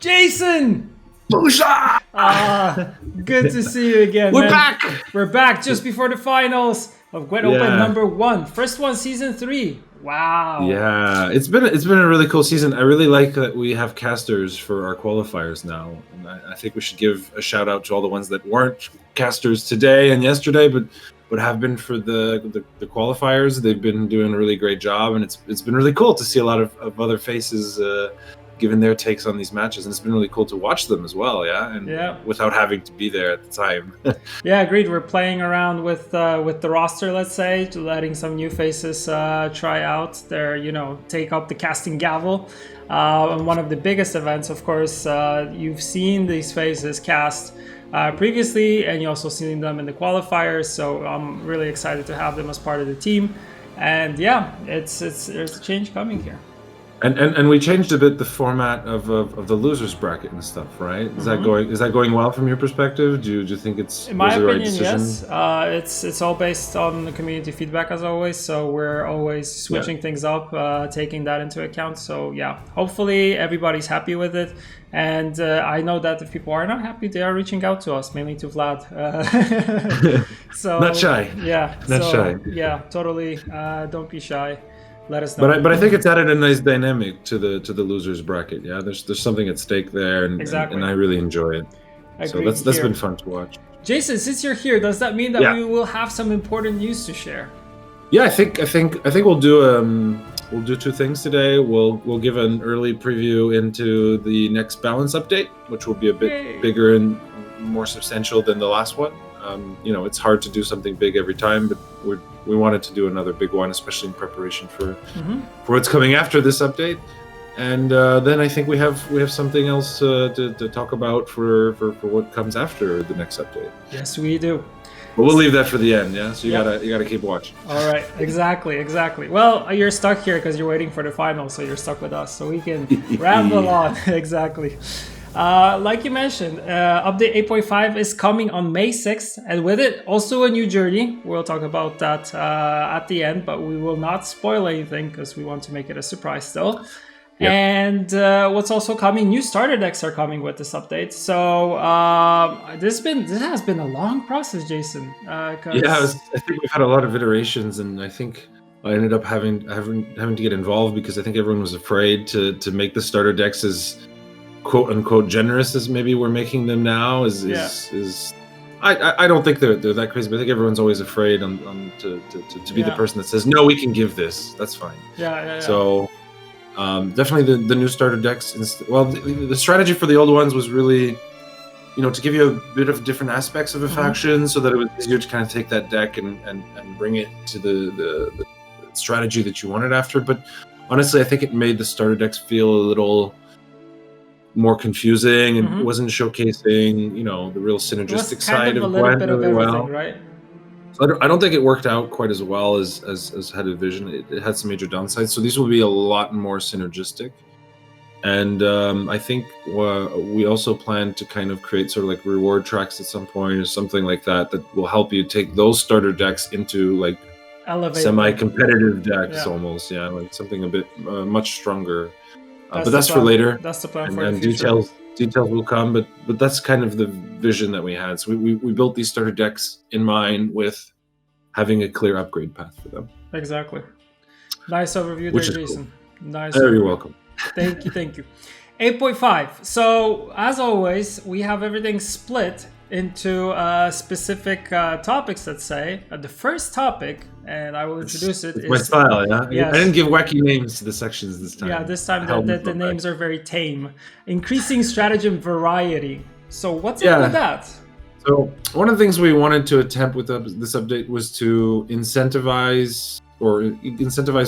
Jason! Booyah! Good to see you again. We're man. back! We're back just before the finals of GWENT Open Yeah. number 1. First one, season 3. Wow. Yeah, it's been a really cool season. I really like that we have casters for our qualifiers now. And I think we should give a shout out to all the ones that weren't casters today and yesterday, but have been for the qualifiers. They've been doing a really great job, and it's been really cool to see a lot of other faces giving their takes on these matches, and it's been really cool to watch them as well. Without having to be there at the time. Yeah, agreed. We're playing around with the roster, let's say, letting some new faces try out their, take up the casting gavel. And one of the biggest events, of course, you've seen these faces cast previously, and you also seen them in the qualifiers. So I'm really excited to have them as part of the team. And yeah, there's a change coming here. And we changed a bit the format of the losers bracket and stuff, right? Is that going well from your perspective? Do you think it's in my the opinion, right decision? yes. It's all based on the community feedback as always. So we're always switching things up, taking that into account. So yeah, hopefully everybody's happy with it. And I know that if people are not happy, they are reaching out to us, mainly to Vlad. So Not shy. Yeah. Not shy. Yeah, totally. Don't be shy. Let us know. But I think it's added a nice dynamic to the losers bracket. Yeah, there's something at stake there, and I really enjoy it. Agreed. So that's been fun to watch. Jason, since you're here, does that mean that we will have some important news to share? Yeah, I think we'll do two things today. We'll give an early preview into the next balance update, which will be a bit bigger and more substantial than the last one. It's hard to do something big every time, but we wanted to do another big one, especially in preparation for what's coming after this update. And then I think we have something else to talk about for what comes after the next update. Yes, we do. But we'll leave that for the end, yeah. So you gotta keep watching. All right, exactly. Well, you're stuck here because you're waiting for the final, so you're stuck with us, so we can ramble on. Exactly. Like you mentioned, update 8.5 is coming on May 6th, and with it, also a new journey. We'll talk about that at the end, but we will not spoil anything because we want to make it a surprise still. Yep. And what's also coming, new starter decks are coming with this update. So this has been a long process, Jason. I think we've had a lot of iterations, and I think I ended up having to get involved because I think everyone was afraid to make the starter decks as quote unquote generous as maybe we're making them now. I don't think they're that crazy, but I think everyone's always afraid to be the person that says no, we can give this. That's fine. So definitely the new starter decks. The strategy for the old ones was really, to give you a bit of different aspects of a faction, so that it was easier to kind of take that deck and bring it to the strategy that you wanted after. But honestly, I think it made the starter decks feel a little more confusing and wasn't showcasing, the real synergistic side of GWENT really well. Right? So I don't think it worked out quite as well as had envisioned. It had some major downsides. So these will be a lot more synergistic. And I think we also plan to kind of create sort of like reward tracks at some point or something like that will help you take those starter decks into like semi-competitive decks almost. Yeah, like something a bit much stronger. But that's for later. That's the plan for the future. Details will come, but that's kind of the vision that we had. So we built these starter decks in mind with having a clear upgrade path for them. Exactly. Nice overview there, Jason. Cool. Nice. You're welcome. Thank you. 8.5. So as always, we have everything split into specific topics, let's say. The first topic, and I will introduce it. It's my style, yeah? Yes. I didn't give wacky names to the sections this time. Yeah, this time the names are very tame. Increasing stratagem variety. So what's up with that? So one of the things we wanted to attempt with this update was to incentivize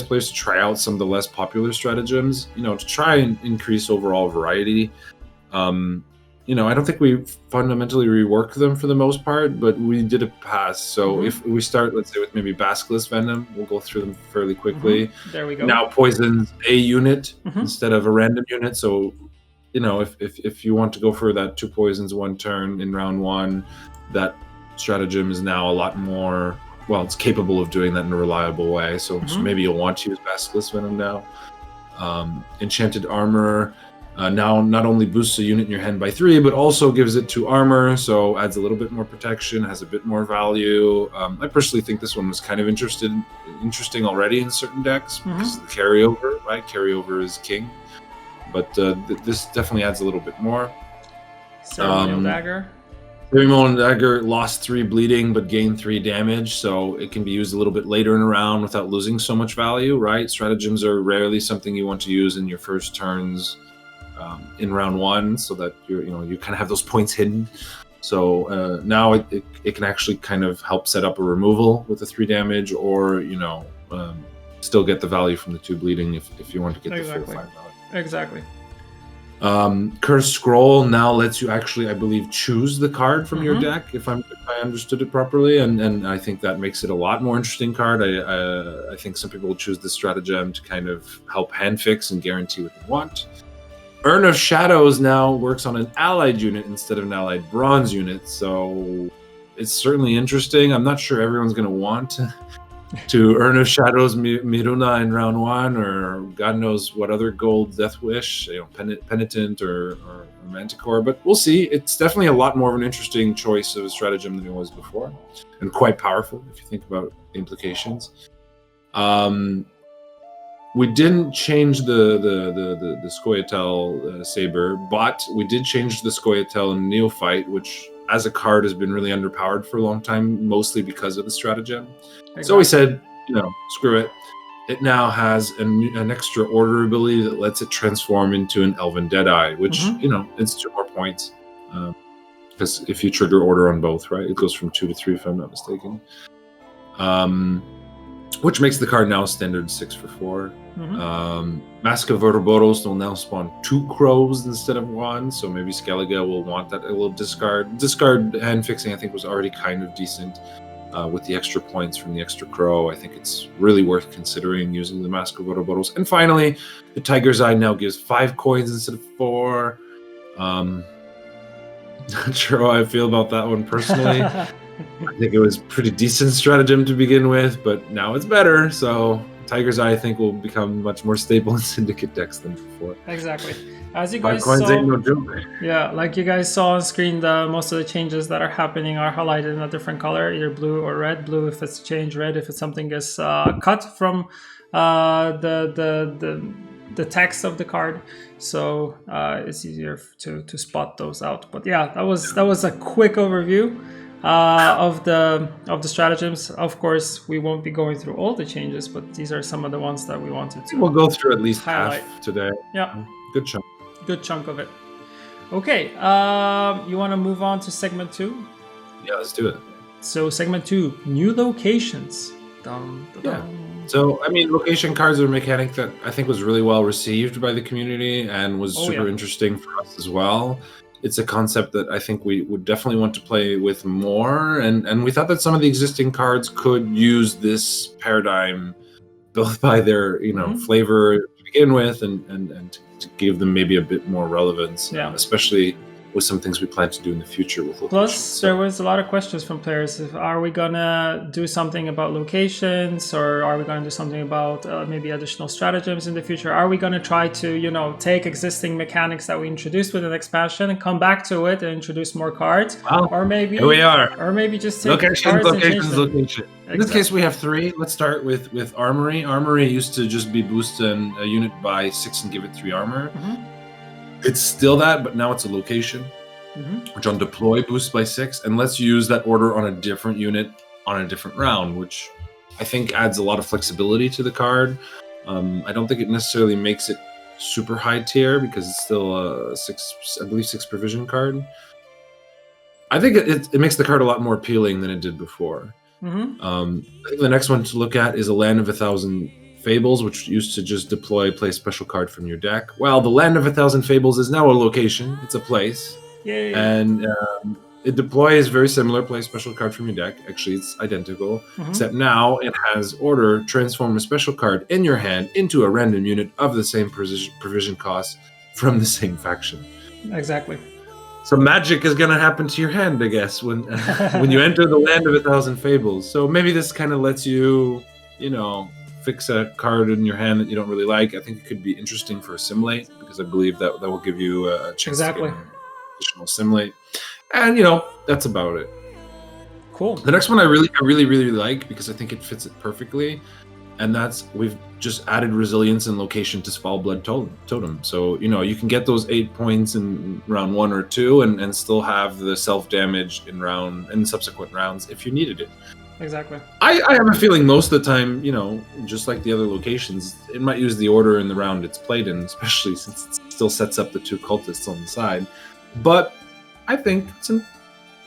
players to try out some of the less popular stratagems, to try and increase overall variety. I don't think we fundamentally reworked them for the most part, but we did a pass. So if we start, let's say, with maybe Basilisk Venom, we'll go through them fairly quickly. There we go. Now poisons a unit instead of a random unit. So, if you want to go for that 2 poisons 1 turn in round 1, that stratagem is now a lot more, it's capable of doing that in a reliable way. So maybe you'll want to use Basilisk Venom now. Enchanted Armor. Now, not only boosts a unit in your hand by 3, but also gives it 2 armor, so adds a little bit more protection, has a bit more value. I personally think this one was kind of interesting already in certain decks because of the carryover, right? Carryover is king. But this definitely adds a little bit more. Ceremonial Dagger. Ceremonial Dagger lost 3 bleeding, but gained 3 damage, so it can be used a little bit later in a round without losing so much value, right? Stratagems are rarely something you want to use in your first turns. In round 1, so that you kind of have those points hidden. So now it can actually kind of help set up a removal with the 3 damage, or still get the value from the 2 bleeding if you want to get the full 5 value. Exactly. Cursed Scroll now lets you actually, I believe, choose the card from your deck, if I understood it properly, and I think that makes it a lot more interesting card. I think some people will choose this stratagem to kind of help hand fix and guarantee what they want. Urn of Shadows now works on an allied unit instead of an allied bronze unit, so it's certainly interesting. I'm not sure everyone's going to want to Urn of Shadows Miruna in round 1, or God knows what other gold Death Wish, Penitent or Manticore, but we'll see. It's definitely a lot more of an interesting choice of a stratagem than it was before, and quite powerful if you think about the implications. We didn't change the Scoia'tael Saber, but we did change the Scoia'tael Neophyte, which as a card has been really underpowered for a long time, mostly because of the stratagem. Exactly. So we said, screw it. It now has an extra order ability that lets it transform into an Elven Deadeye, which, it's 2 more points. Because if you trigger order on both, right, it goes from 2 to 3 if I'm not mistaken. Which makes the card now standard 6 for 4. Mask of Ouroboros will now spawn 2 crows instead of 1, so maybe Skellige will want that a little discard. Discard hand fixing, I think, was already kind of decent. With the extra points from the extra crow, I think it's really worth considering using the Mask of Ouroboros. And finally, the Tiger's Eye now gives 5 coins instead of 4. Not sure how I feel about that one personally. I think it was pretty decent stratagem to begin with, but now it's better. So Tiger's Eye, I think, will become much more stable in Syndicate decks than before. Exactly. As you guys 5 coins saw, ain't no joke. Yeah, like you guys saw on screen, most of the changes that are happening are highlighted in a different color, either blue or red. Blue if it's changed, red if it's something gets cut from the text of the card. So it's easier to spot those out. But yeah, that was a quick overview of the stratagems. Of course, we won't be going through all the changes, but these are some of the ones that we wanted to. We'll go through at least highlight. Half today. Yeah, Good chunk of it. Okay, you want to move on to segment 2? Yeah, let's do it. So segment 2, new locations. Yeah. So, I mean, location cards are a mechanic that I think was really well received by the community and was super interesting for us as well. It's a concept that I think we would definitely want to play with more, and we thought that some of the existing cards could use this paradigm, both by their flavor to begin with, and to give them maybe a bit more relevance, especially with some things we plan to do in the future with locations. Plus, there was a lot of questions from players. Are we gonna do something about locations, or are we gonna do something about maybe additional stratagems in the future? Are we gonna try to, take existing mechanics that we introduced with an expansion and come back to it and introduce more cards? Well, or maybe here we are. Or maybe just take location. Exactly. In this case, we have 3. Let's start with Armory. Armory used to just be boost a unit by 6 and give it 3 armor. It's still that, but now it's a location, which on deploy boosts by 6, and let's use that order on a different unit on a different round, which I think adds a lot of flexibility to the card. I don't think it necessarily makes it super high tier because it's still a 6 provision card. I think it makes the card a lot more appealing than it did before. I think the next one to look at is a Land of 1,000 Fables, which used to just play a special card from your deck. Well, the Land of 1,000 Fables is now a location. It's a place. Yay. And it deploys very similar, play a special card from your deck. Actually, it's identical, except now it has order, transform a special card in your hand into a random unit of the same provision cost from the same faction. Exactly. So magic is going to happen to your hand, I guess, when when you enter the Land of 1,000 Fables. So maybe this kind of lets you, fix a card in your hand that you don't really like, I think it could be interesting for Assimilate, because I believe that will give you a chance to get an additional Assimilate. And that's about it. Cool. The next one I really like, because I think it fits it perfectly, and that's we've just added resilience and location to Svalblood Totem. So you can get those 8 points in round 1 or 2, and still have the self damage in subsequent rounds if you needed it. Exactly. I have a feeling most of the time, just like the other locations, it might use the order in the round it's played in, especially since it still sets up the 2 cultists on the side. But I think it's a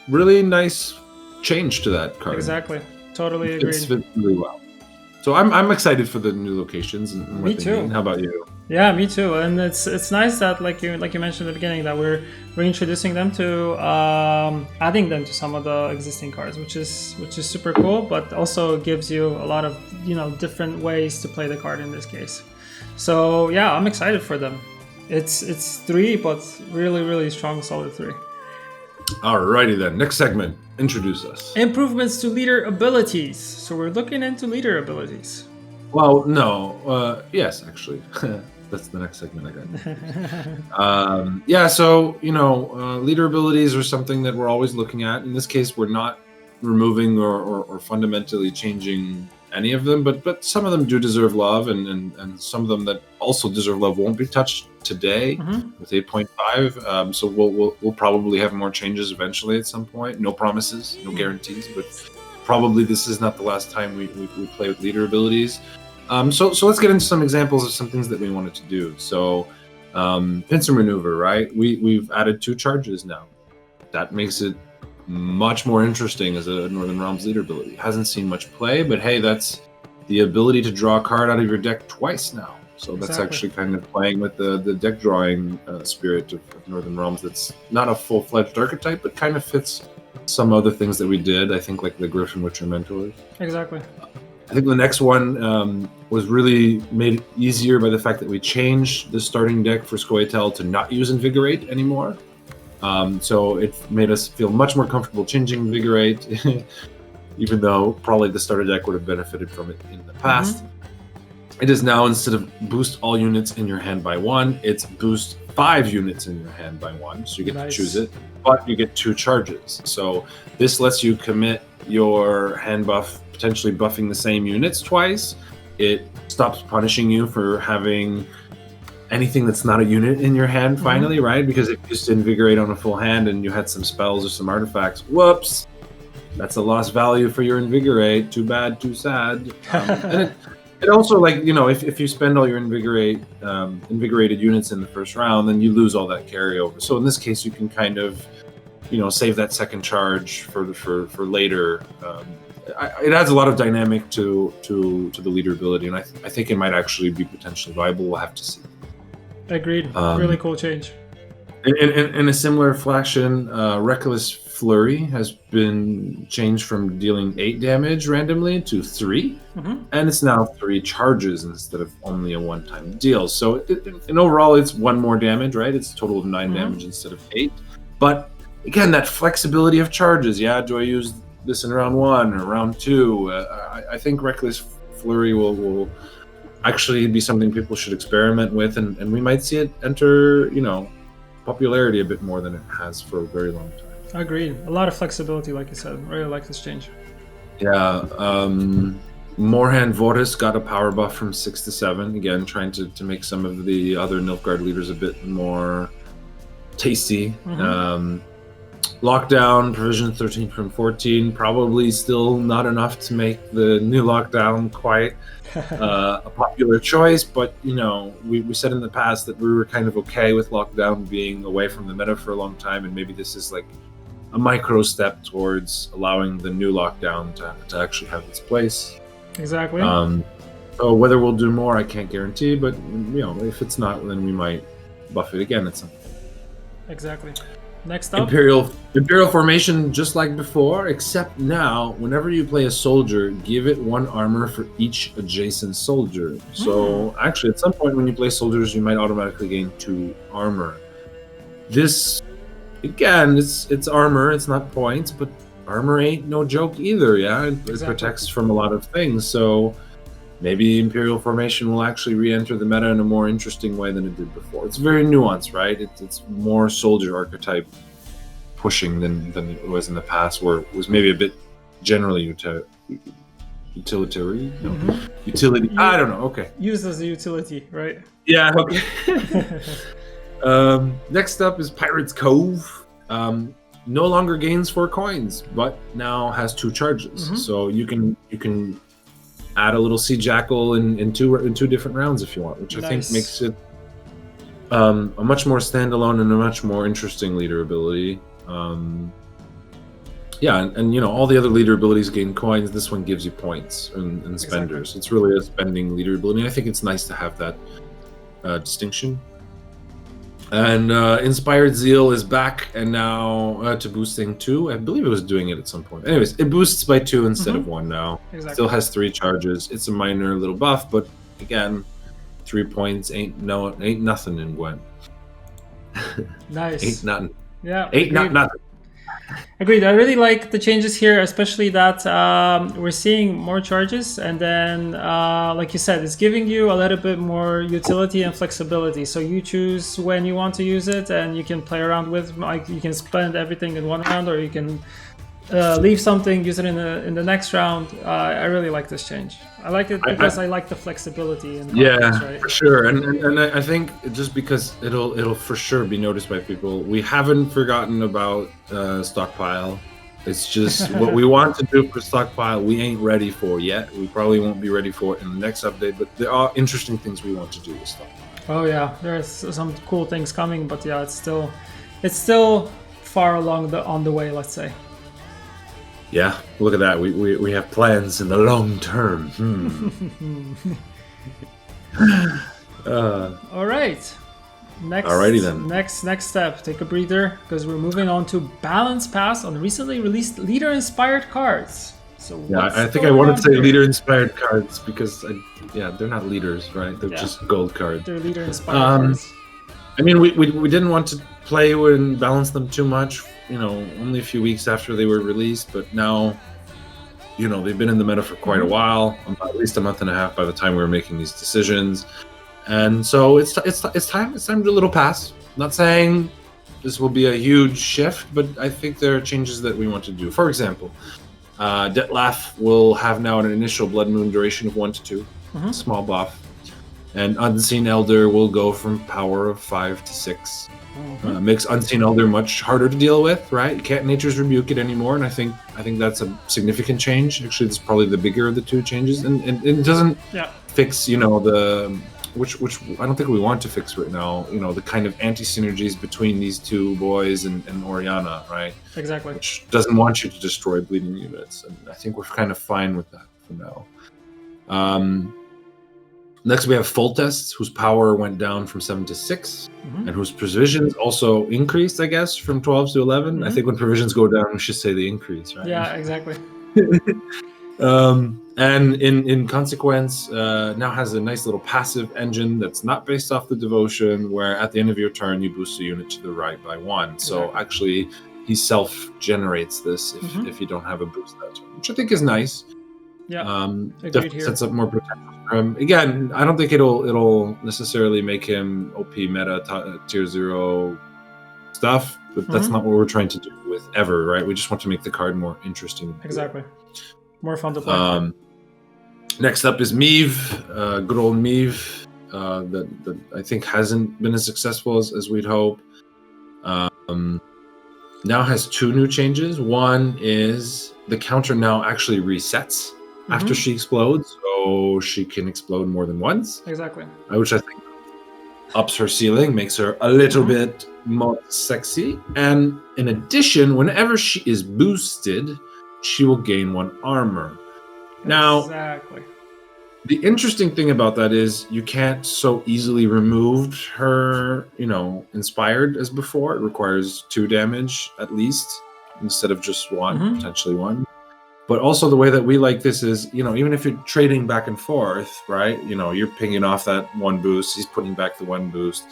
really nice change to that card. Exactly. Totally agree. It fits really well. So I'm excited for the new locations and what Me they too. mean. How about you? Yeah, me too. And it's nice that like you mentioned at the beginning, that we're reintroducing them to adding them to some of the existing cards, which is super cool, but also gives you a lot of different ways to play the card in this case. So yeah, I'm excited for them. It's 3, but really strong, solid 3. Alrighty then. Next segment. Introduce us. Improvements to leader abilities. So we're looking into leader abilities. Well, no. Yes, actually. That's the next segment I got. So, leader abilities are something that we're always looking at. In this case, we're not removing or fundamentally changing any of them, but some of them do deserve love, and some of them that also deserve love won't be touched today with 8.5. So we'll probably have more changes eventually at some point. No promises, no guarantees, but probably this is not the last time we play with leader abilities. So let's get into some examples of some things that we wanted to do. So pincer maneuver, right? We've added 2 charges now. That makes it much more interesting as a Northern Realms leader ability. Hasn't seen much play, but hey, that's the ability to draw a card out of your deck twice now. So that's actually kind of playing with the deck drawing spirit of Northern Realms. That's not a full-fledged archetype, but kind of fits some other things that we did, I think, like the Griffin Witcher Mentors. Exactly. I think the next one was really made easier by the fact that we changed the starting deck for Scoia'tael to not use Invigorate anymore. So it made us feel much more comfortable changing Invigorate, even though probably the starter deck would have benefited from it in the past. It is now, instead of boost all units in your hand by 1, it's boost 5 units in your hand by 1. So you get to choose it, but you get 2 charges. So this lets you commit your hand buff, potentially buffing the same units twice. It stops punishing you for having anything that's not a unit in your hand finally, right? Because if you used to invigorate on a full hand and you had some spells or some artifacts, whoops, that's a lost value for your invigorate. Too bad, too sad. And it also, like, if you spend all your invigorated units in the first round, then you lose all that carryover. So in this case, you can kind of, save that second charge for later. It adds a lot of dynamic to the leader ability, and I think it might actually be potentially viable. We'll have to see. Agreed. Really cool change. In a similar fashion, Reckless Flurry has been changed from dealing 8 damage randomly to 3, and it's now 3 charges instead of only a one-time deal. So in overall, it's 1 more damage, right? It's a total of 9 damage instead of 8. But again, that flexibility of charges. Yeah, do I use this in round 1 or round 2? I think Reckless Flurry will actually be something people should experiment with, and we might see it enter, popularity a bit more than it has for a very long time. Agreed. A lot of flexibility, like you said. Really like this change. Yeah. Morhan Vortis got a power buff from 6 to 7. Again, trying to make some of the other Nilfgaard leaders a bit more tasty. Lockdown, provision 13 from 14, probably still not enough to make the new lockdown quite a popular choice, but we said in the past that we were kind of okay with lockdown being away from the meta for a long time, and maybe this is like a micro step towards allowing the new lockdown to actually have its place. Exactly. So whether we'll do more, I can't guarantee, but if it's not, then we might buff it again at some point. Exactly. Next up, Imperial formation, just like before, except now, whenever you play a soldier, give it 1 armor for each adjacent soldier. So actually, at some point when you play soldiers, you might automatically gain 2 armor. This, again, it's armor, it's not points, but armor ain't no joke either, yeah? It protects from a lot of things. So maybe Imperial Formation will actually re-enter the meta in a more interesting way than it did before. It's very nuanced, right? It's more soldier archetype pushing than it was in the past, where it was maybe a bit generally utilitarian. No. Utility. I don't know. Okay. Used as a utility, right? Yeah. Okay. Next up is Pirates Cove. No longer gains 4 coins, but now has 2 charges. So you can add a little Sea Jackal in two different rounds if you want, which I think makes it a much more standalone and a much more interesting leader ability. Yeah, and you know, all the other leader abilities gain coins. This one gives you points and spenders. Exactly. It's really a spending leader ability. I think it's nice to have that distinction. And Inspired Zeal is back, and now to boosting 2. I believe it was doing it at some point. Anyways, it boosts by 2 instead of 1 now. Exactly. Still has 3 charges. It's a minor little buff, but again, 3 points ain't nothing in Gwent. Nice. Ain't nothing. Yeah. Ain't nothing. Agreed. I really like the changes here, especially that we're seeing more charges, and then, like you said, it's giving you a little bit more utility and flexibility. So you choose when you want to use it, and you can play around with. Like, you can spend everything in one round, or you can leave something, use it in the next round. I really like this change. I like it because I like the flexibility. Right? For sure. And I think just because it'll for sure be noticed by people. We haven't forgotten about stockpile. It's just what we want to do for stockpile. We ain't ready for yet. We probably won't be ready for it in the next update. But there are interesting things we want to do with stockpile. Oh yeah, there's some cool things coming. But yeah, it's still far along on the way. Let's say. Yeah, look at that. We have plans in the long term. All right. Alrighty then. Next step. Take a breather because we're moving on to Balance Pass on recently released leader-inspired cards. So yeah, I think I wanted to say leader-inspired cards because they're not leaders, right? They're just gold cards. They're leader-inspired cards. I mean, we didn't want to play and balance them too much. You know, only a few weeks after they were released, but now, you know, they've been in the meta for quite a while, at least a month and a half by the time we were making these decisions, and so it's time to do a little pass. Not saying this will be a huge shift, but I think there are changes that we want to do. For example, Detlef will have now an initial Blood Moon duration of 1 to 2, small buff, and Unseen Elder will go from power of 5 to 6. Makes Unseen Elder much harder to deal with, right? You can't Nature's Rebuke it anymore, and I think that's a significant change. Actually, it's probably the bigger of the 2 changes, and it doesn't fix, you know, the which I don't think we want to fix right now. You know, the kind of anti-synergies between these 2 boys and Oriana, right? Exactly. Which doesn't want you to destroy bleeding units, and I think we're kind of fine with that for now. Next, we have Foltest, whose power went down from 7 to 6, and whose provisions also increased, I guess, from 12 to 11. I think when provisions go down, we should say they increase, right? Yeah, exactly. And in consequence, now has a nice little passive engine that's not based off the devotion, where at the end of your turn, you boost a unit to the right by 1. So actually, he self-generates this if you don't have a boost that turn, which I think is nice. Yeah, definitely sets up more potential for him. Again, I don't think it'll necessarily make him OP meta tier 0 stuff, but that's not what we're trying to do with Ever, right? We just want to make the card more interesting. Exactly. More fun to play. Next up is Meave, good old Meave, that I think hasn't been as successful as we'd hope. Now has 2 new changes. One is the counter now actually resets after she explodes, so she can explode more than once. Exactly. Which I think ups her ceiling, makes her a little bit more sexy. And in addition, whenever she is boosted, she will gain 1 armor. Now, the interesting thing about that is you can't so easily remove her, you know, inspired as before. It requires 2 damage at least, instead of just 1, potentially 1. But also the way that we like this is, you know, even if you're trading back and forth, right? You know, you're pinging off that 1 boost, he's putting back the 1 boost.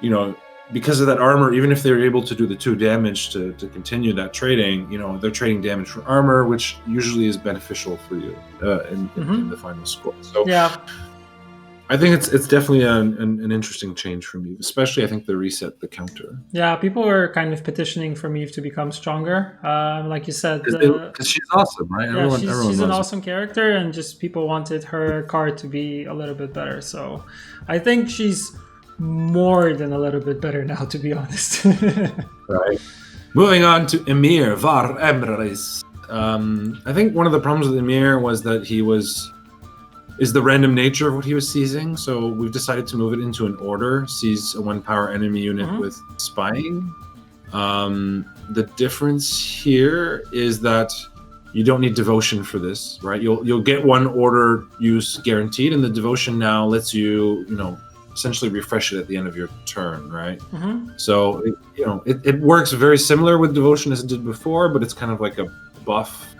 You know, because of that armor, even if they're able to do the 2 damage to continue that trading, they're trading damage for armor, which usually is beneficial for you in the final score. So yeah, I think it's definitely an interesting change from Eve, especially I think the reset the counter. yeah. People were kind of petitioning for Eve to become stronger. Like you said, Because she's awesome, right? yeah, Everyone she's an loves awesome character, and just people wanted her card to be a little bit better. So I think she's more than a little bit better now, to be honest. Right. Moving on to Emir Var Emrys. I think one of the problems with Emir was that is the random nature of what he was seizing. So we've decided to move it into an order. Seize a 1-power enemy unit with spying. The difference here is that you don't need devotion for this, right? You'll get 1 order use guaranteed, and the devotion now lets you, essentially refresh it at the end of your turn, right? So it works very similar with devotion as it did before, but it's kind of like a buff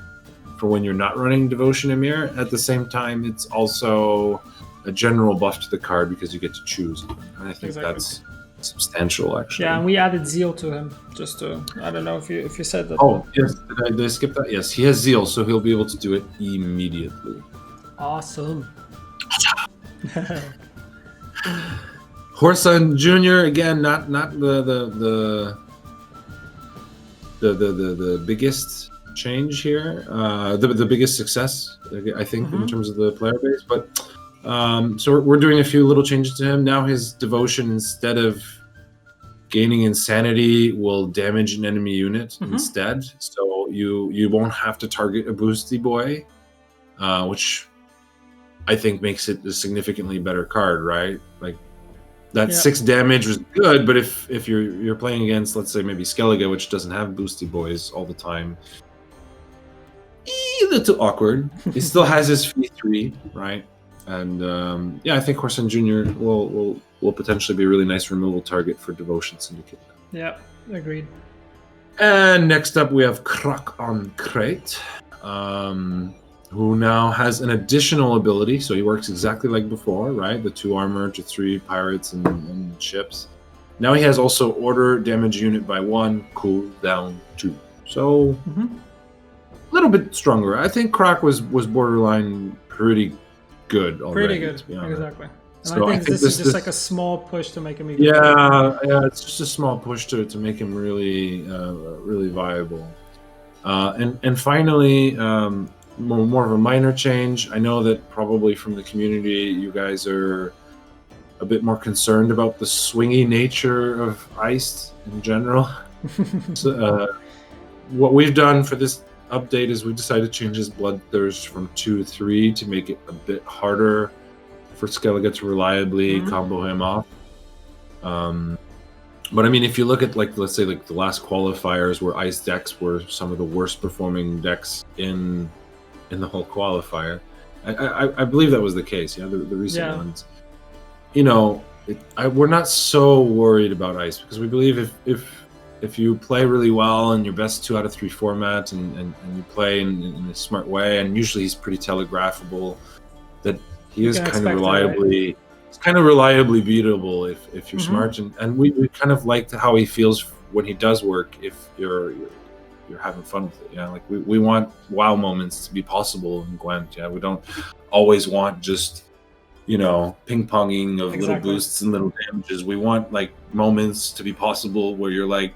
for when you're not running devotion Emir. At the same time, it's also a general buff to the card because you get to choose, and I think that's substantial, actually. Yeah, and we added zeal to him, just to, I don't know if you said that. Oh yes, did I skip that? Yes, he has zeal, so he'll be able to do it immediately. Awesome. Horson Jr. again, not the biggest change here, the biggest success, I think, in terms of the player base. But so we're doing a few little changes to him. Now his devotion, instead of gaining insanity, will damage an enemy unit instead. So you won't have to target a boosty boy, which I think makes it a significantly better card, right? Like that 6 damage was good, but if you're playing against, let's say, maybe Skellige, which doesn't have boosty boys all the time, a little awkward. He still has his fee 3, right? And I think Horson Jr. will potentially be a really nice removal target for Devotion Syndicate. Yeah, agreed. And next up we have Krak on Crate, who now has an additional ability. So he works exactly like before, right? The 2 armor to 3 pirates and ships. Now he has also order damage unit by 1, cool down 2. So a little bit stronger. I think Krak was borderline pretty good already. Pretty good, exactly. And So I think this is just like a small push to make him even better. It's just a small push to make him really really viable. And finally, more of a minor change. I know that probably from the community, you guys are a bit more concerned about the swingy nature of Ice in general. So, what we've done for this update is we've decided to change his Bloodthirst from 2 to 3 to make it a bit harder for Skellige to reliably combo him off. But I mean, if you look at, like, let's say, like the last qualifiers where Ice decks were some of the worst performing decks in the whole qualifier, I believe that was the case. Yeah, the recent ones. We're not so worried about Ice because we believe if you play really well in your best 2 out of 3 format and you play in a smart way, and usually he's pretty telegraphable, that he is kind of reliably. Right? It's kind of reliably beatable if you're smart, and we kind of liked how he feels when he does work. If you're having fun with it, like we want wow moments to be possible in Gwent. Yeah, we don't always want just ping ponging of little boosts and little damages. We want like moments to be possible where you're like,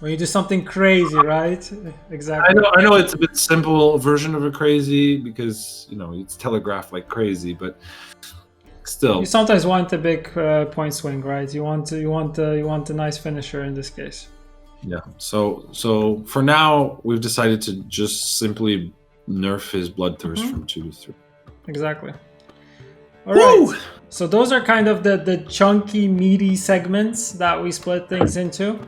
when you do something crazy, right? Exactly. I know it's a bit simple version of a crazy because it's telegraphed like crazy, but still, you sometimes want a big point swing, right? You want a nice finisher in this case. Yeah. So for now, we've decided to just simply nerf his Bloodthirst from 2 to 3. Exactly. All right. So those are kind of the chunky, meaty segments that we split things into.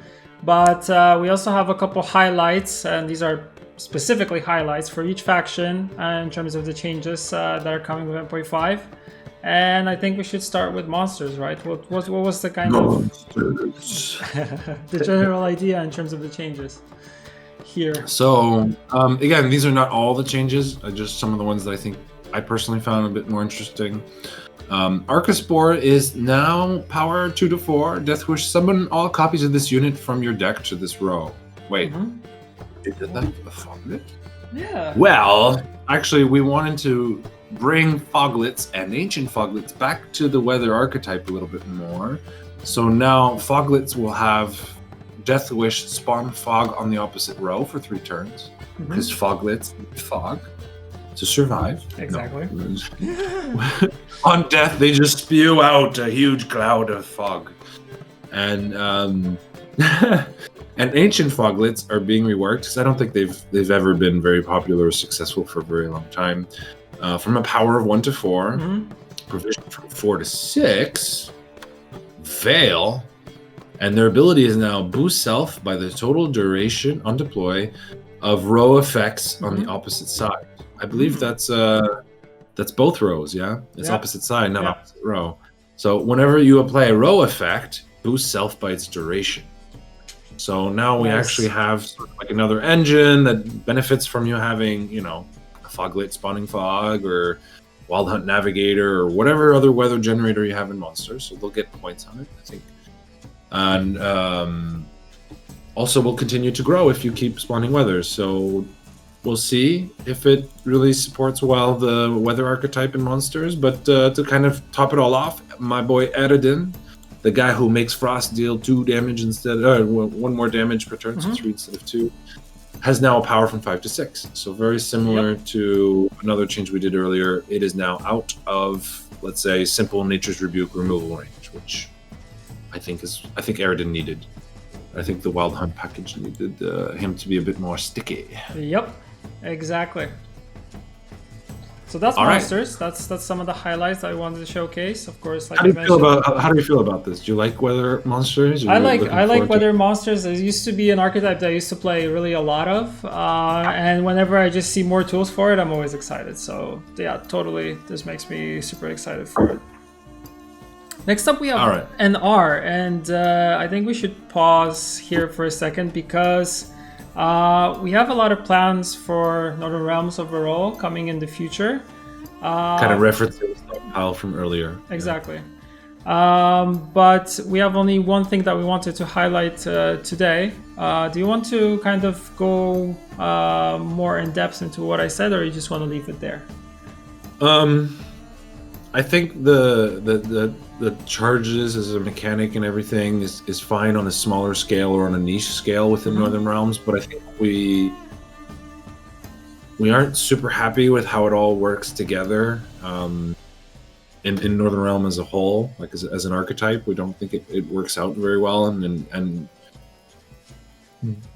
But we also have a couple highlights, and these are specifically highlights for each faction in terms of the changes that are coming with 1.5. And I think we should start with monsters, right? What was the kind of the general idea in terms of the changes here? So again, these are not all the changes, just some of the ones that I think I personally found a bit more interesting. Arcaspore is now power 2 to 4. Deathwish, summon all copies of this unit from your deck to this row. Wait, is that a Foglet? Yeah. Well, actually, we wanted to bring Foglets and Ancient Foglets back to the Weather archetype a little bit more. So now Foglets will have Deathwish spawn Fog on the opposite row for 3 turns. Because Foglets need Fog to survive. Exactly. No. On death, they just spew out a huge cloud of fog. And and Ancient Foglets are being reworked because I don't think they've ever been very popular or successful for a very long time. From a power of 1 to 4, provision from 4 to 6, Veil, and their ability is now boost self by the total duration on deploy of row effects on the opposite side. I believe that's both rows, yeah? It's opposite side, not opposite row. So whenever you apply a row effect, boost self by its duration. So now we actually have sort of like another engine that benefits from you having, you know, a Foglet spawning Fog or Wild Hunt Navigator or whatever other weather generator you have in monsters. So they'll get points on it, I think. And also will continue to grow if you keep spawning weathers. So we'll see if it really supports well the weather archetype in monsters. But to kind of top it all off, my boy Eredin, the guy who makes Frost deal 2 damage instead, 1 more damage per turn, so 3 instead of 2, has now a power from 5 to 6. So very similar to another change we did earlier. It is now out of, let's say, simple Nature's Rebuke removal range, which I think Eredin needed. I think the Wild Hunt package needed him to be a bit more sticky. Yep, exactly. So that's all monsters. Right. That's some of the highlights that I wanted to showcase. Of course, like how do you feel about this? Do you like weather monsters? I like weather monsters. It used to be an archetype that I used to play really a lot of, and whenever I just see more tools for it, I'm always excited. So yeah, totally, this makes me super excited for it. Next up, we have NR, and I think we should pause here for a second because we have a lot of plans for Northern Realms overall coming in the future. Kind of referencing the stockpile from earlier. Exactly. But we have only one thing that we wanted to highlight today. Do you want to kind of go more in depth into what I said, or you just want to leave it there? I think the charges as a mechanic and everything is fine on a smaller scale or on a niche scale within Northern Realms, but I think we aren't super happy with how it all works together in Northern Realm as a whole, like as an archetype. We don't think it works out very well, and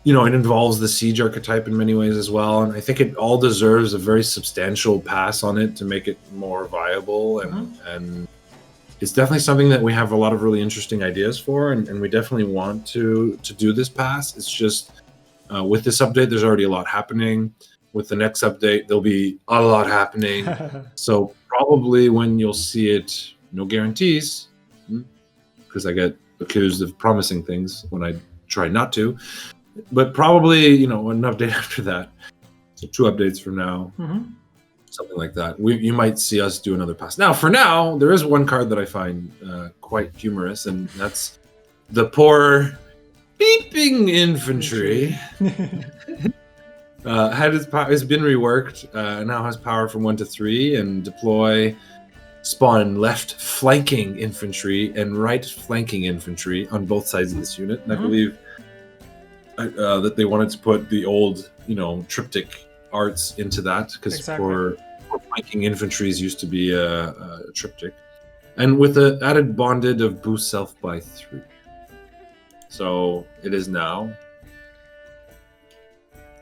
you know, it involves the siege archetype in many ways as well, and I think it all deserves a very substantial pass on it to make it more viable, and it's definitely something that we have a lot of really interesting ideas for, and we definitely want to do this pass. It's just with this update, there's already a lot happening. With the next update, there'll be a lot happening. So probably when you'll see it, no guarantees, because I get accused of promising things when I try not to. But probably, you know, an update after that. So 2 updates from now, something like that. You might see us do another pass. Now, for now, there is one card that I find quite humorous, and that's the poor beeping infantry. Has been reworked, now has power from 1 to 3, and deploy, spawn left flanking infantry and right flanking infantry on both sides of this unit. And I believe that they wanted to put the old, you know, triptych arts into that, because for flanking infantries used to be a triptych, and with the added bonded of boost self by 3. So it is now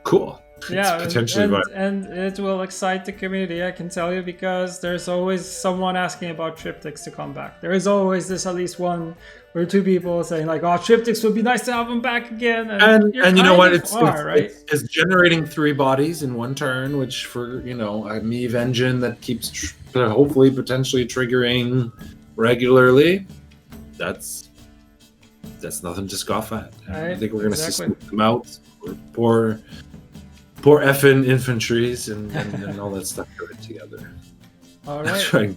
cool. Yeah, potentially and it will excite the community, I can tell you, because there's always someone asking about triptychs to come back. There is always at least 1 or 2 people saying like, "Oh, triptychs would be nice to have them back again." And you know what? It's generating 3 bodies in 1 turn, which for, you know, a Meve engine that keeps hopefully potentially triggering regularly. That's nothing to scoff at. I think we're going to scoop them out. Poor effing infantries and all that stuff put together. All right.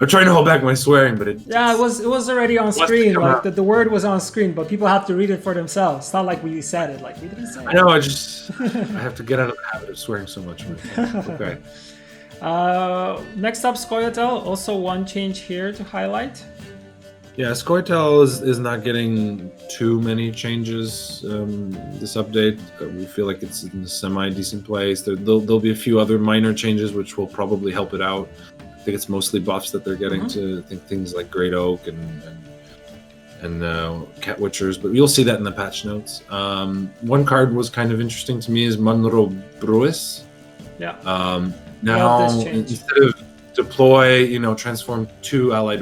I'm trying to hold back my swearing, but Yeah, it was already on screen. Like the word was on screen, but people have to read it for themselves. It's not like we said it. Like we didn't say it. I know. I have to get out of the habit of swearing so much. Okay. Next up, Scoia'tael. Also one change here to highlight. Yeah, Scoia'tael is not getting too many changes this update. We feel like it's in a semi-decent place. There'll be a few other minor changes which will probably help it out. I think it's mostly buffs that they're getting to things like Great Oak and Cat Witchers, but you'll see that in the patch notes. One card was kind of interesting to me is Munro Bruis. Yeah. Now instead of deploy, transform two allied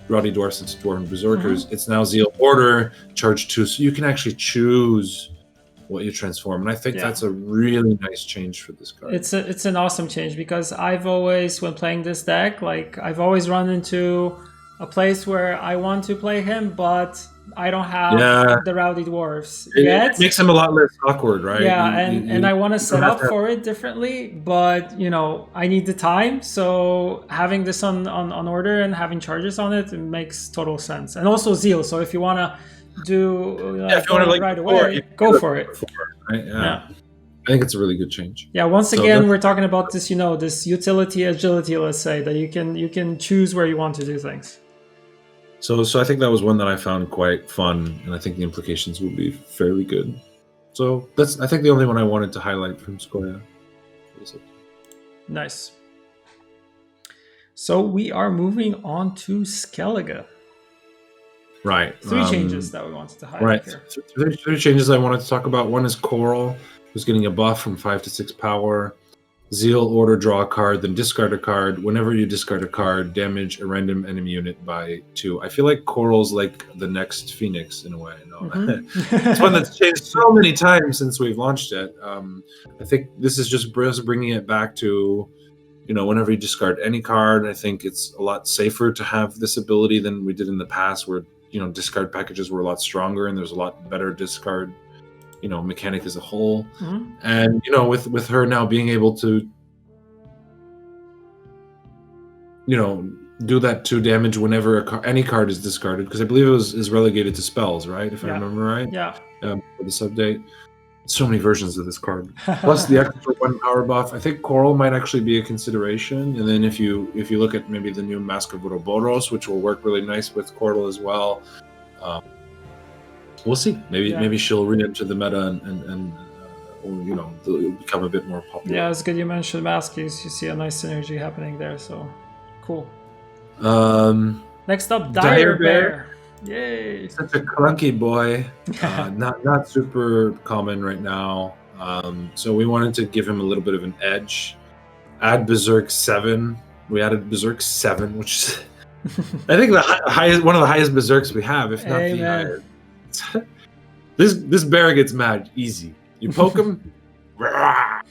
Rowdy Dwarfs into Dwarven Berserkers, it's now Zeal Order, charge 2, so you can actually choose what you transform, and I think that's a really nice change for this card. It's an awesome change, because I've always, when playing this deck, like I've always run into a place where I want to play him, but I don't have the Rowdy Dwarfs yet. It makes him a lot less awkward, right? Yeah, and I want to set up for it differently, but I need the time. So having this on order and having charges on it makes total sense. And also Zeal. So if you want to do if you want to right away, go for it. Right? Yeah. I think it's a really good change. Yeah. Once again, we're talking about this, this utility agility. Let's say that you can choose where you want to do things. So I think that was one that I found quite fun, and I think the implications will be fairly good. So that's, I think, the only one I wanted to highlight from Scoia. Nice. So we are moving on to Skellige. Right. 3 changes that we wanted to highlight here. Three changes I wanted to talk about. One is Coral, who's getting a buff from 5 to 6 power. Zeal Order, draw a card, then discard a card. Whenever you discard a card, damage a random enemy unit by 2. I feel like Coral's like the next Phoenix in a way. It's one that's changed so many times since we've launched it. I think this is just bringing it back to, whenever you discard any card, I think it's a lot safer to have this ability than we did in the past, where discard packages were a lot stronger and there's a lot better discard mechanic as a whole. And with her now being able to do that 2 damage whenever any card is discarded, because I believe it is relegated to spells, right, if I remember right, for this update. So many versions of this card, plus the extra 1 power buff. I think Coral might actually be a consideration, and then if you look at maybe the new Mask of Ouroboros, which will work really nice with Coral as well. We'll see. Maybe she'll re-enter the meta and become a bit more popular. Yeah, it's good you mentioned Mask. You see a nice synergy happening there. So cool. Next up, Dire Bear. Yay! Such a clunky boy. Not super common right now. So we wanted to give him a little bit of an edge. Add Berserk 7. We added Berserk 7, which is I think one of the highest Berserks we have, if not the highest. This bear gets mad easy. You poke him, now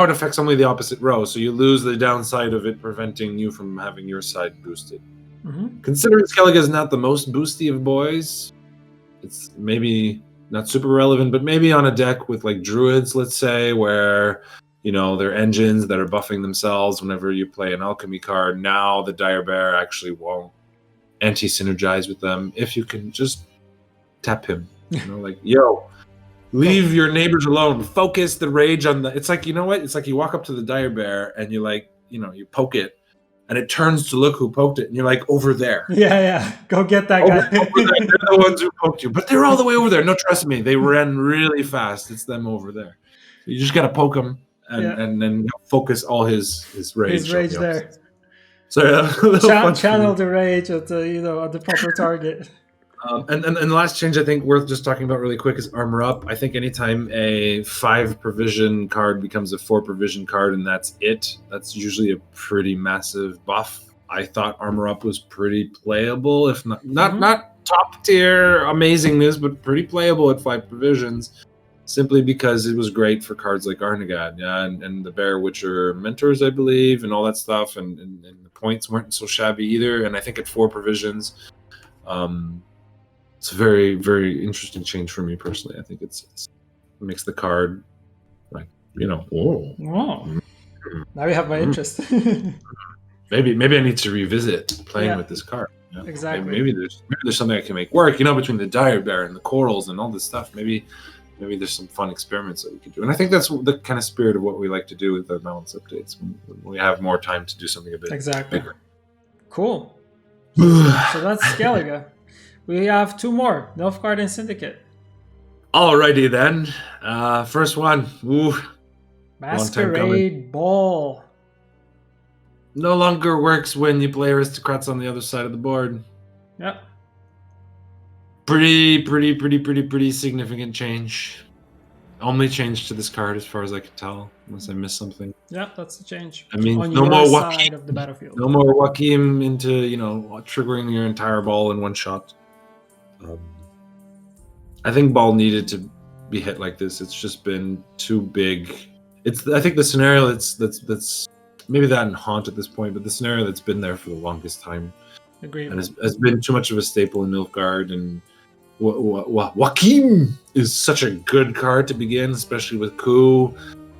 it affects only the opposite row, so you lose the downside of it preventing you from having your side boosted. Considering Skellige is not the most boosty of boys, it's maybe not super relevant, but maybe on a deck with like druids, let's say, where they're engines that are buffing themselves whenever you play an alchemy card. Now the Dire Bear actually won't anti-synergize with them if you can just tap him. Leave your neighbors alone. Focus the rage on the. It's like, it's like you walk up to the Dire Bear and you you poke it, and it turns to look who poked it, and you're like, over there. Yeah. Go get that guy. They're the ones who poked you, but they're all the way over there. No, trust me, they ran really fast. It's them over there. You just gotta poke them and then focus all his rage. His rage there. So channel the rage at the proper target. And the last change I think worth just talking about really quick is Armor Up. I think anytime a 5 provision card becomes a 4 provision card and that's that's usually a pretty massive buff. I thought Armor Up was pretty playable, if not top tier amazingness, but pretty playable at 5 provisions. Simply because it was great for cards like Arnagad, and the Bear Witcher Mentors, I believe, and all that stuff, and the points weren't so shabby either. And I think at 4 provisions, it's a very, very interesting change for me personally. I think it makes the card like, whoa. Now you have my interest. Maybe I need to revisit playing Yeah. with this card. You know? Exactly. Maybe there's something I can make work. Between the dire bear and the corals and all this stuff. Maybe there's some fun experiments that we could do. And I think that's the kind of spirit of what we like to do with the balance updates. When we have more time to do something a bit bigger. Cool. So that's Skellige. We have 2 more, Nilfgaard and Syndicate. Alrighty then. First one. Ooh, Masquerade Ball. no longer works when you play aristocrats on the other side of the board. Yep. Pretty significant change. Only change to this card as far as I can tell, unless I missed something. Yeah, that's the change. I mean, on no your more side Joaquim. of the battlefield. No more Joaquim into, triggering your entire ball in one shot. I think ball needed to be hit like this. It's just been too big. I think the scenario that's maybe that in Haunt at this point, but the scenario that's been there for the longest time. Agreed. And has been too much of a staple in Nilfgaard. And Joaquim is such a good card to begin, especially with Coup,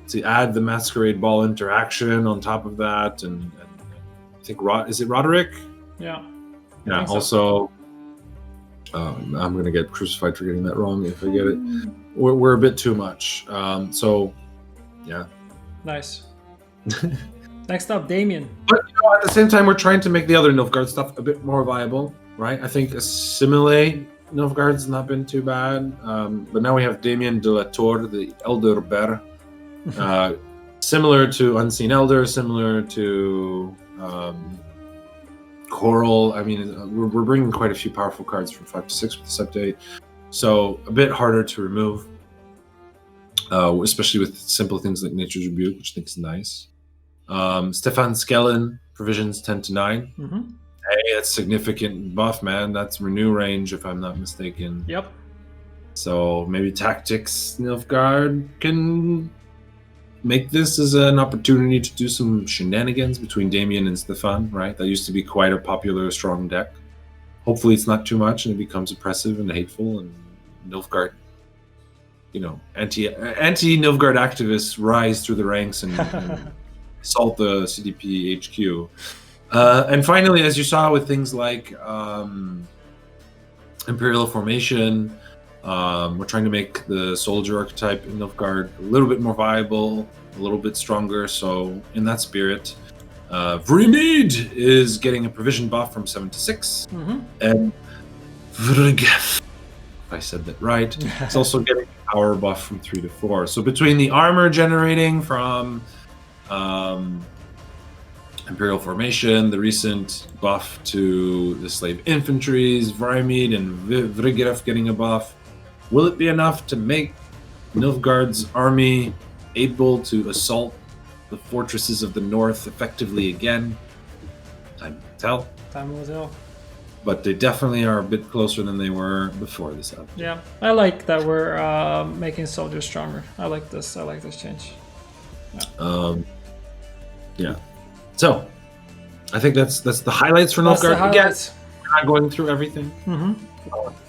to add the Masquerade Ball interaction on top of that. And I think, is it Roderick? Yeah. Yeah, also... I'm going to get crucified for getting that wrong if I get it. We're a bit too much. So, yeah. Nice. Next up, Damien. But at the same time, we're trying to make the other Nilfgaard stuff a bit more viable, right? I think Assimilate Nilfgaard's not been too bad. But now we have Damien de la Tour, the Elder Bear. Similar to Unseen Elder, similar to... Coral. I mean, we're bringing quite a few powerful cards from 5 to 6 with this update, so a bit harder to remove, especially with simple things like Nature's Rebuke, which I think is nice. Stefan Skellen, provisions 10 to 9. Mm-hmm. Hey, that's significant buff, man. That's renew range, if I'm not mistaken. Yep. So maybe Tactics Nilfgaard can make this as an opportunity to do some shenanigans between Damien and Stefan, right? That used to be quite a popular, strong deck. Hopefully it's not too much and it becomes oppressive and hateful, and Nilfgaard, anti-Nilfgaard activists rise through the ranks and assault the CDP HQ. And finally, as you saw with things like Imperial Formation, we're trying to make the soldier archetype in Nilfgaard a little bit more viable, a little bit stronger. So in that spirit, Vrimid is getting a provision buff from 7 to 6. Mm-hmm. And Vrigef, if I said that right, it's also getting a power buff from 3 to 4. So between the armor generating from Imperial Formation, the recent buff to the slave infantries, Vrimid and Vrigef getting a buff, will it be enough to make Nilfgaard's army able to assault the fortresses of the north effectively again? Time will tell. Time will tell. But they definitely are a bit closer than they were before this update. Yeah, I like that we're making soldiers stronger. I like this change. Yeah. So, I think that's the highlights for Nilfgaard. Again, we're not going through everything. Mm-hmm.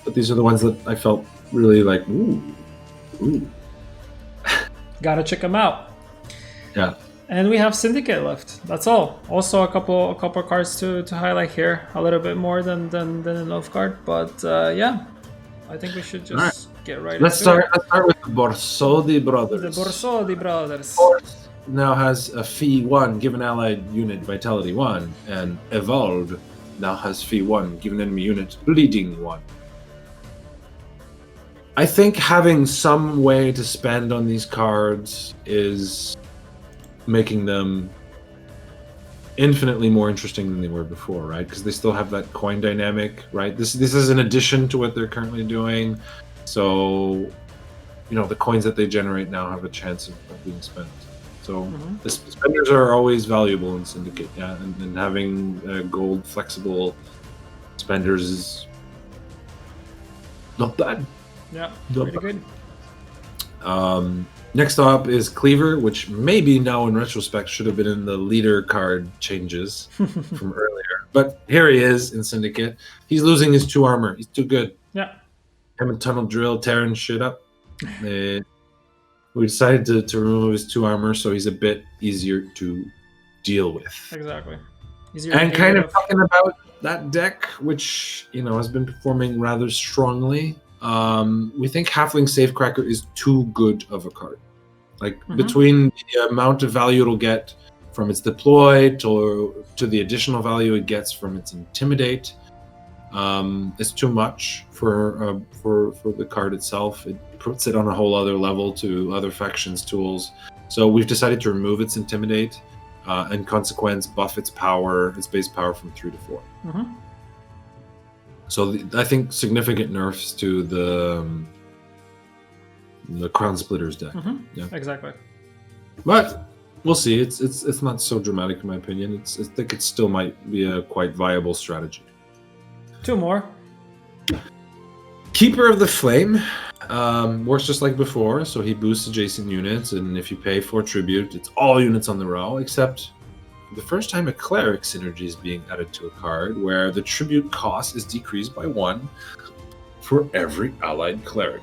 But these are the ones that I felt really like, ooh. Gotta check them out. Yeah. And we have Syndicate left. That's all. Also a couple cards to highlight here. A little bit more than in Nilfgaard. But yeah, I think we should just get right Let's into start with the Borsodi brothers. The Borsodi brothers. Force now has a fee 1, give an allied unit vitality 1, and Evolved now has fee 1, give an enemy unit bleeding 1. I think having some way to spend on these cards is making them infinitely more interesting than they were before, right? Because they still have that coin dynamic, right? This is an addition to what they're currently doing. So, the coins that they generate now have a chance of being spent. So the spenders are always valuable in Syndicate, yeah, and having gold flexible spenders is not bad. Yeah, pretty good. Next up is Cleaver, which maybe now in retrospect should have been in the leader card changes from earlier. But here he is in Syndicate. He's losing his 2 armor. He's too good. Yeah. Him and Tunnel Drill tearing shit up. With we decided to remove his 2 armor, so he's a bit easier to deal with. Exactly. Easier to And get kind rid of talking about that deck, which has been performing rather strongly. We think Halfling Safecracker is too good of a card. Like between the amount of value it'll get from its deploy to the additional value it gets from its intimidate, it's too much for the card itself. It puts it on a whole other level to other factions' tools. So we've decided to remove its intimidate, and consequence buff its power, its base power from 3 to 4. So I think significant nerfs to the Crown Splitters deck. Yeah, exactly. But we'll see. It's not so dramatic in my opinion. I think it still might be a quite viable strategy. 2 more. Keeper of the Flame works just like before, so he boosts adjacent units, and if you pay 4 tribute, it's all units on the row, except the first time a cleric synergy is being added to a card, where the tribute cost is decreased by 1 for every allied cleric.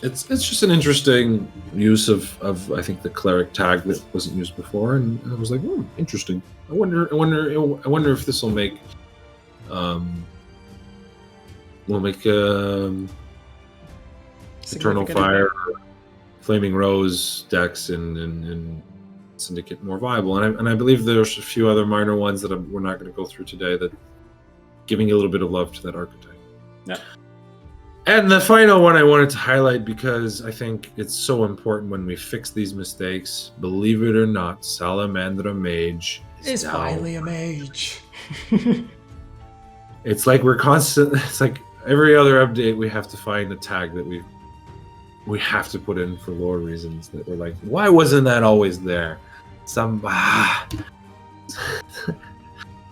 It's just an interesting use of I think the cleric tag that wasn't used before, and I was like, interesting. I wonder if this will make Eternal Fire, Flaming Rose decks in Syndicate more viable, and I believe there's a few other minor ones that we're not going to go through today that giving a little bit of love to that archetype. Yeah. And the final one I wanted to highlight because I think it's so important when we fix these mistakes. Believe it or not, Salamandra Mage is finally a mage. It's like we're constant. It's like every other update we have to find a tag that we have to put in for lore reasons that we're like, why wasn't that always there?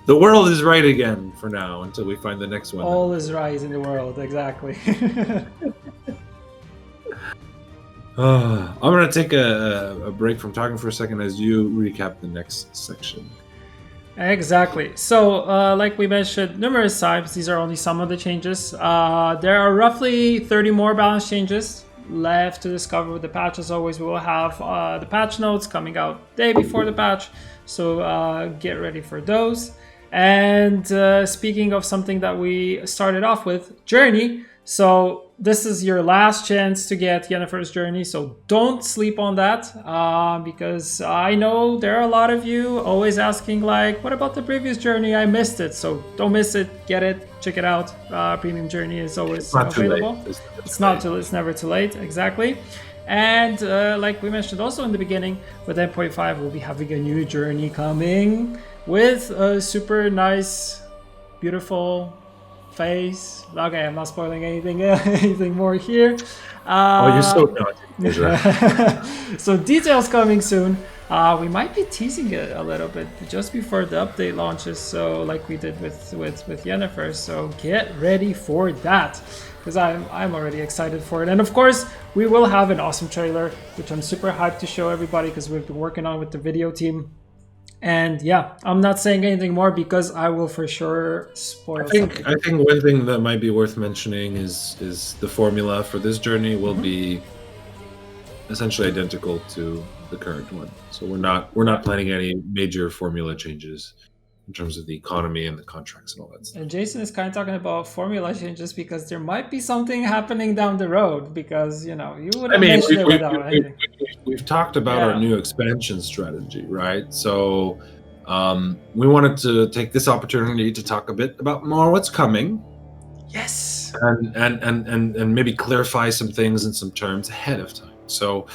The world is right again for now until we find the next one. All is right in the world, exactly. I'm going to take a break from talking for a second as you recap the next section. Exactly. So, like we mentioned numerous times, these are only some of the changes. There are roughly 30 more balance changes left to discover with the patch. As always, we will have the patch notes coming out day before the patch, so get ready for those. And speaking of something that we started off with, Journey. So this is your last chance to get Yennefer's Journey, so don't sleep on that, because I know there are a lot of you always asking like, what about the previous Journey? I missed it. So don't miss it, get it, check it out. Premium Journey is always available. It's never too late, exactly. And like we mentioned also in the beginning, with 10.5 we'll be having a new Journey coming with a super nice, beautiful face. Okay, I'm not spoiling anything more here. You're so naughty. So details coming soon. We might be teasing it a little bit just before the update launches, so like we did with Yennefer. So get ready for that, because I'm already excited for it. And of course, we will have an awesome trailer, which I'm super hyped to show everybody because we've been working on with the video team. And yeah, I'm not saying anything more because I will for sure spoil something. I think one thing that might be worth mentioning is the formula for this journey will be essentially identical to the current one. So we're not planning any major formula changes in terms of the economy and the contracts and all that stuff. And Jason is kind of talking about formula changes because there might be something happening down the road, because you wouldn't mention it without anything. We've talked about our new expansion strategy, right? So we wanted to take this opportunity to talk a bit about more what's coming. Yes. And maybe clarify some things and some terms ahead of time. So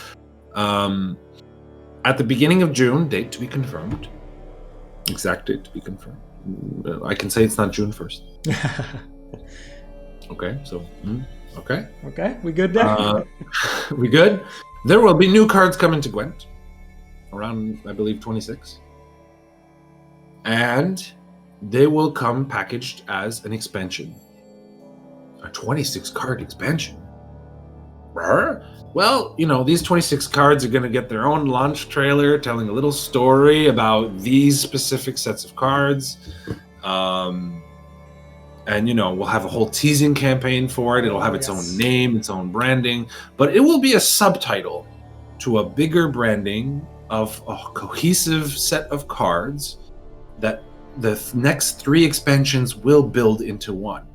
at the beginning of June, date to be confirmed. Exact date to be confirmed. I can say it's not June 1st. Okay, so okay. Okay, we good there? We good? There will be new cards coming to Gwent around, I believe, 26. And they will come packaged as an expansion. A 26 card expansion. Well, these 26 cards are going to get their own launch trailer telling a little story about these specific sets of cards. and we'll have a whole teasing campaign for it. It'll have its own name, its own branding, but it will be a subtitle to a bigger branding of a cohesive set of cards that the next 3 expansions will build into one.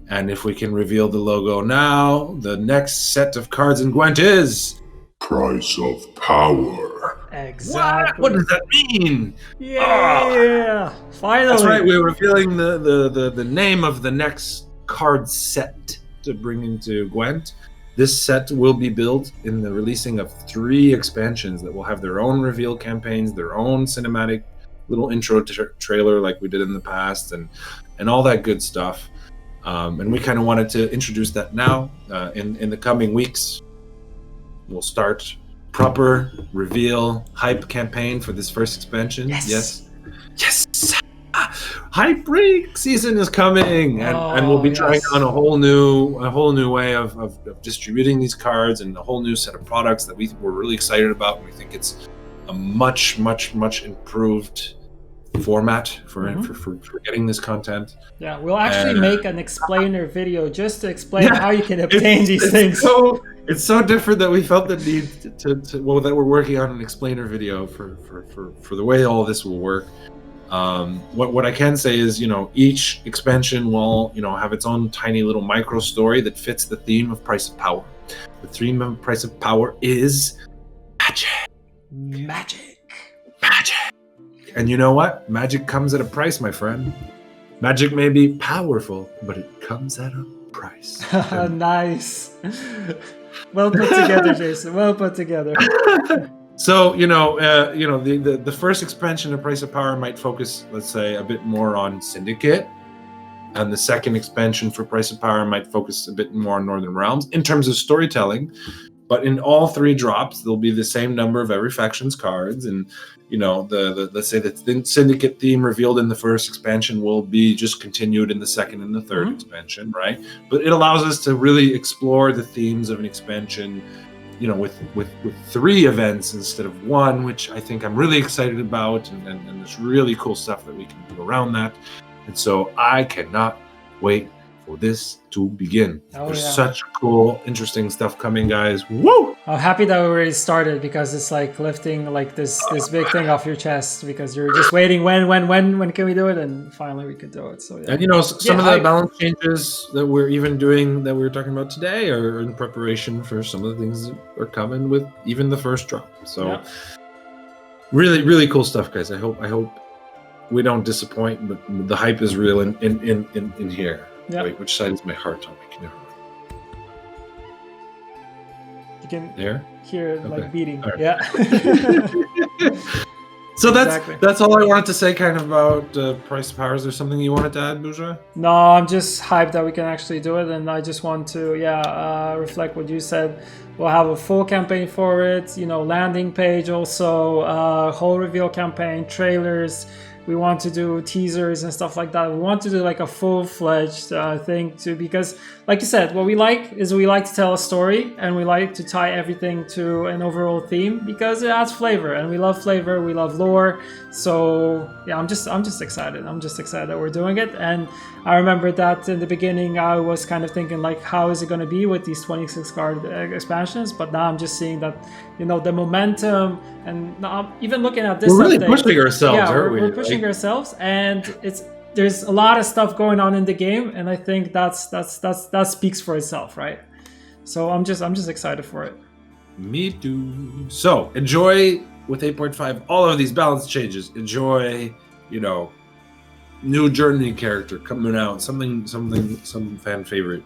And if we can reveal the logo now, the next set of cards in Gwent is Price of Power. Exactly. What does that mean? Yeah, finally. That's right. We're revealing the name of the next card set to bring into Gwent. This set will be built in the releasing of 3 expansions that will have their own reveal campaigns, their own cinematic little intro trailer like we did in the past, and all that good stuff. And we kind of wanted to introduce that now. In the coming weeks, we'll start proper reveal hype campaign for this first expansion. Yes. Hype break season is coming, and we'll be trying on a whole new way of distributing these cards, and a whole new set of products that we're really excited about. And we think it's a much improved format for getting this content. Yeah, we'll actually make an explainer video just to explain how you can obtain these things. It's so different that we felt the need that we're working on an explainer video for the way all this will work. What I can say is, each expansion will, have its own tiny little micro story that fits the theme of Price of Power. The theme of Price of Power is magic. And you know what? Magic comes at a price, my friend. Magic may be powerful, but it comes at a price. Nice. Well put together, Jason. Well put together. So, the first expansion of Price of Power might focus, let's say, a bit more on Syndicate. And the second expansion for Price of Power might focus a bit more on Northern Realms in terms of storytelling. But in all 3 drops, there'll be the same number of every faction's cards. And, let's say the Syndicate theme revealed in the first expansion will be just continued in the second and the third expansion, right? But it allows us to really explore the themes of an expansion, with 3 events instead of 1, which I think I'm really excited about, and there's really cool stuff that we can do around that. And so I cannot wait for this to begin. There's such cool, interesting stuff coming, guys. Woo! I'm happy that we already started, because it's like lifting like this big thing off your chest, because you're just waiting when can we do it, and finally we could do it. So and some of the balance changes that we're even doing that we were talking about today are in preparation for some of the things that are coming with even the first drop. So really, really cool stuff, guys. I hope we don't disappoint, but the hype is real in here. Yep. Wait, which side is my heart on? You can hear it like beating. Right. Yeah. So that's all I wanted to say kind of about Price of Power. Is there something you wanted to add, Buja? No, I'm just hyped that we can actually do it, and I just want to reflect what you said. We'll have a full campaign for it, landing page also, whole reveal campaign, trailers. We want to do teasers and stuff like that. We want to do like a full-fledged thing too, because like you said, what we like is we like to tell a story, and we like to tie everything to an overall theme, because it adds flavor, and we love flavor, we love lore. So yeah, I'm just excited. I'm just excited that we're doing it. And I remember that in the beginning I was kind of thinking like, how is it going to be with these 26 card expansions? But now I'm just seeing that, the momentum, and now even looking at this, we're really pushing ourselves, aren't we? We're pushing ourselves, and there's a lot of stuff going on in the game, and I think that speaks for itself, right? So I'm just excited for it. Me too. So enjoy with 8.5 all of these balance changes. Enjoy, new journey character coming out, some fan favorite.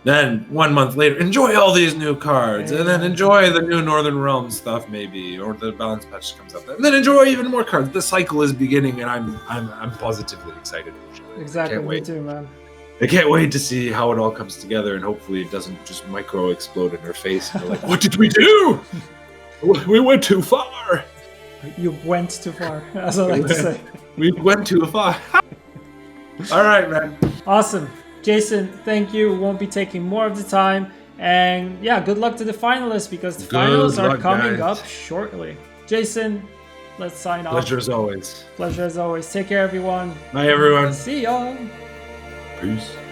Then 1 month later, enjoy all these new cards, and then enjoy the new Northern Realms stuff, maybe, or the balance patch comes up. And then enjoy even more cards. The cycle is beginning, and I'm positively excited. Exactly, me too, man. I can't wait to see how it all comes together, and hopefully it doesn't just micro explode in our face. And we're like, what did we do? We went too far. You went too far, as I like to say. We went too far. All right, man. Awesome. Jason, thank you. Won't be taking more of the time. And yeah, good luck to the finalists, because the finals are coming up shortly. Jason, let's sign off. Pleasure as always. Pleasure as always. Take care, everyone. Bye, everyone. See y'all. Peace.